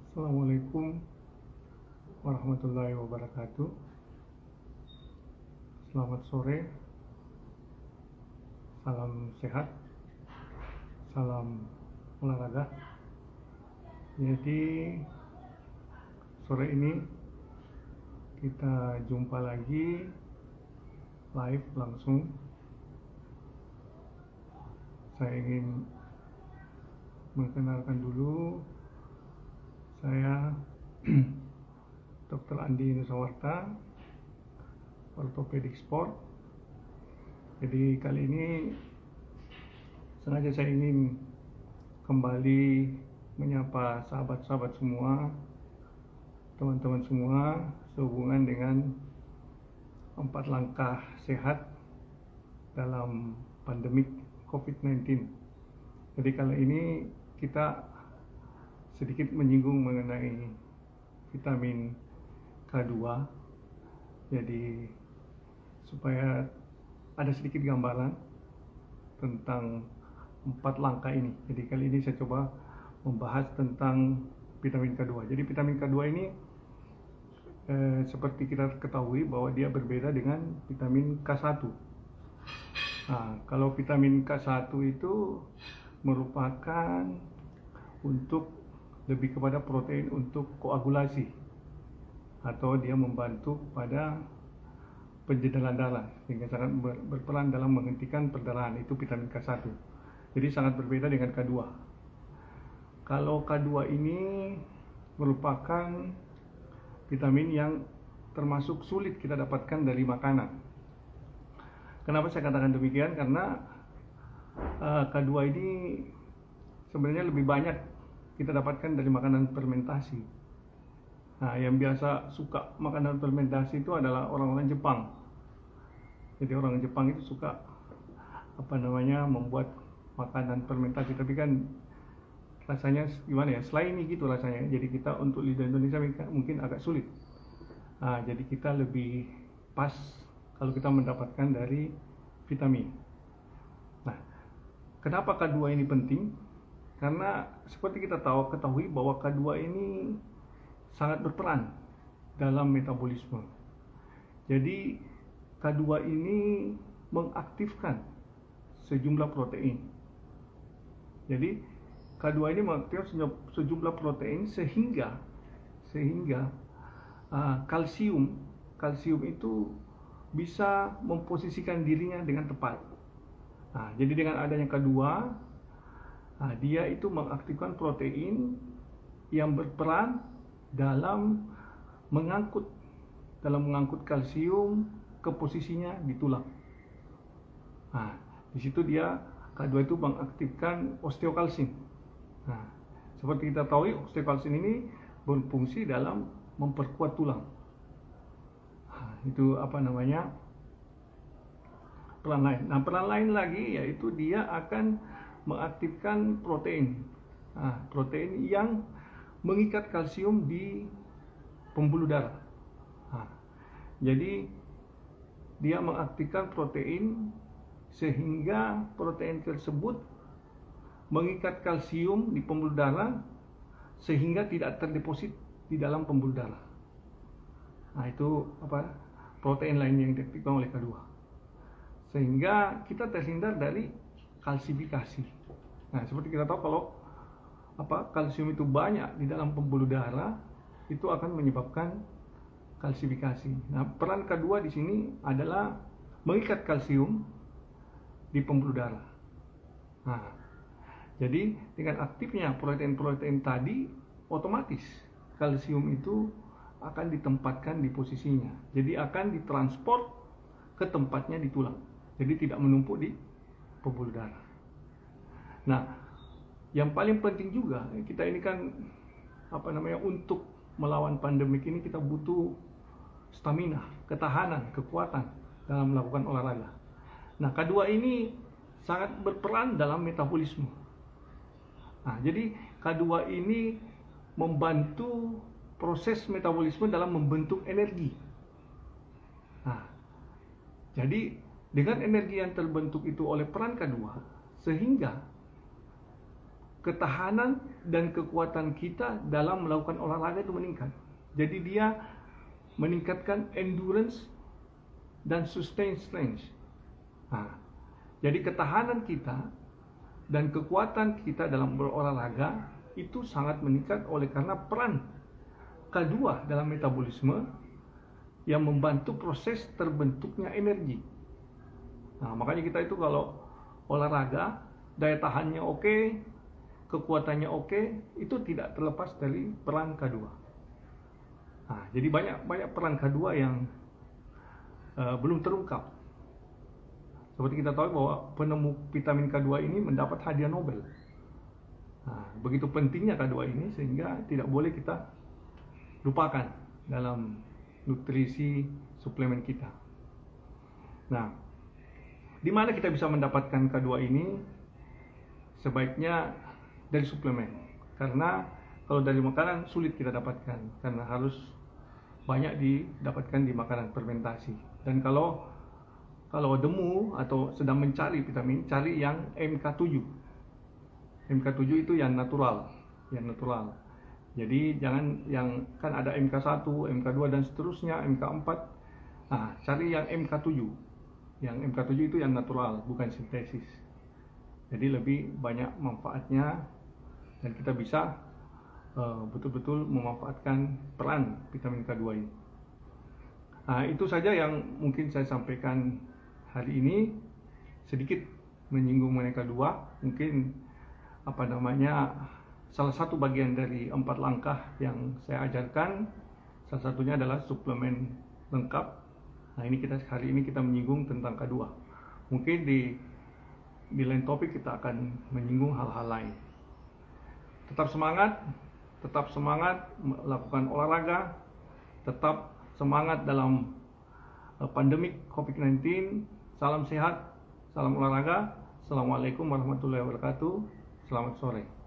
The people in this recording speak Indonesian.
Assalamualaikum warahmatullahi wabarakatuh. Selamat sore, salam sehat, salam olahraga. Jadi sore ini kita jumpa lagi live langsung. Saya ingin mengenalkan dulu, saya Dr. Andi Nusawarta, ortopedik sport. Jadi kali ini sengaja saya ingin kembali menyapa sahabat-sahabat semua, teman-teman semua, sehubungan dengan 4 langkah sehat dalam pandemik COVID-19. Jadi kali ini kita sedikit menyinggung mengenai vitamin K2. Jadi supaya ada sedikit gambaran tentang 4 langkah ini. Jadi kali ini saya coba membahas tentang vitamin K2. Jadi vitamin K2 ini seperti kita ketahui bahwa dia berbeda dengan vitamin K1. Nah, kalau vitamin K1 itu merupakan untuk lebih kepada protein untuk koagulasi, atau dia membantu pada penjedalan darah sehingga sangat berperan dalam menghentikan perdarahan. Itu vitamin K1. Jadi sangat berbeda dengan K2. Kalau K2 ini merupakan vitamin yang termasuk sulit kita dapatkan dari makanan. Kenapa saya katakan demikian? Karena K2 ini sebenarnya lebih banyak kita dapatkan dari makanan fermentasi. Nah, yang biasa suka makanan fermentasi itu adalah orang-orang Jepang. Jadi orang Jepang itu suka membuat makanan fermentasi, tapi kan rasanya gimana ya, slimy gitu rasanya. Jadi kita untuk lidah Indonesia mungkin agak sulit. Nah, jadi kita lebih pas kalau kita mendapatkan dari vitamin. Nah, kenapa K2 ini penting? Karena seperti kita ketahui bahwa K2 ini sangat berperan dalam metabolisme. Jadi K2 ini mengaktifkan sejumlah protein. Jadi K2 ini mengaktifkan sejumlah protein sehingga kalsium itu bisa memposisikan dirinya dengan tepat. Nah, jadi dengan adanya K2, dia itu mengaktifkan protein yang berperan dalam mengangkut kalsium ke posisinya di tulang. Nah, di situ dia K2 itu mengaktifkan osteokalsin. Nah, seperti kita tahu, osteokalsin ini berfungsi dalam memperkuat tulang. Nah, itu peran lain. Nah, peran lain lagi yaitu dia akan mengaktifkan protein. Nah, protein yang mengikat kalsium di pembuluh darah. Nah, jadi dia mengaktifkan protein sehingga protein tersebut mengikat kalsium di pembuluh darah sehingga tidak terdeposit di dalam pembuluh darah. Nah, itu protein lain yang diaktifkan oleh K2. Sehingga kita terhindar dari kalsifikasi. Nah, seperti kita tahu kalau kalsium itu banyak di dalam pembuluh darah, itu akan menyebabkan kalsifikasi. Nah, peran K2 di sini adalah mengikat kalsium di pembuluh darah. Nah, jadi dengan aktifnya protein-protein tadi, otomatis kalsium itu akan ditempatkan di posisinya. Jadi akan ditransport ke tempatnya di tulang. Jadi tidak menumpuk di pembuluh darah. Nah, yang paling penting juga, kita ini kan untuk melawan pandemik ini kita butuh stamina, ketahanan, kekuatan dalam melakukan olahraga. Nah, K2 ini sangat berperan dalam metabolisme. Nah, jadi K2 ini membantu proses metabolisme dalam membentuk energi. Nah, jadi dengan energi yang terbentuk itu oleh peran K2, sehingga ketahanan dan kekuatan kita dalam melakukan olahraga itu meningkat. Jadi dia meningkatkan endurance dan sustain strength. Nah, jadi ketahanan kita dan kekuatan kita dalam berolahraga itu sangat meningkat oleh karena peran K2 dalam metabolisme yang membantu proses terbentuknya energi. Nah, makanya kita itu kalau olahraga, daya tahannya oke, kekuatannya oke, itu tidak terlepas dari peran K2. Nah, jadi banyak peran K2 yang belum terungkap. Seperti kita tahu bahwa penemu vitamin K2 ini mendapat hadiah Nobel. Nah, begitu pentingnya K2 ini sehingga tidak boleh kita lupakan dalam nutrisi suplemen kita. Nah, di mana kita bisa mendapatkan K2 ini? Sebaiknya dari suplemen. Karena kalau dari makanan sulit kita dapatkan karena harus banyak didapatkan di makanan fermentasi. Dan kalau demu atau sedang mencari vitamin, cari yang MK7. MK7 itu yang natural, Jadi jangan yang kan ada MK1, MK2 dan seterusnya, MK4. Nah, cari yang MK7. Yang MK7 itu yang natural, bukan sintesis. Jadi lebih banyak manfaatnya dan kita bisa betul-betul memanfaatkan peran vitamin K2 ini. Nah, itu saja yang mungkin saya sampaikan hari ini, sedikit menyinggung mengenai K2. Mungkin salah satu bagian dari 4 langkah yang saya ajarkan, salah satunya adalah suplemen lengkap. Nah, hari ini kita menyinggung tentang K2. Mungkin di lain topik kita akan menyinggung hal-hal lain. Tetap semangat melakukan olahraga, tetap semangat dalam pandemik COVID-19. Salam sehat, salam olahraga. Assalamualaikum warahmatullahi wabarakatuh. Selamat sore.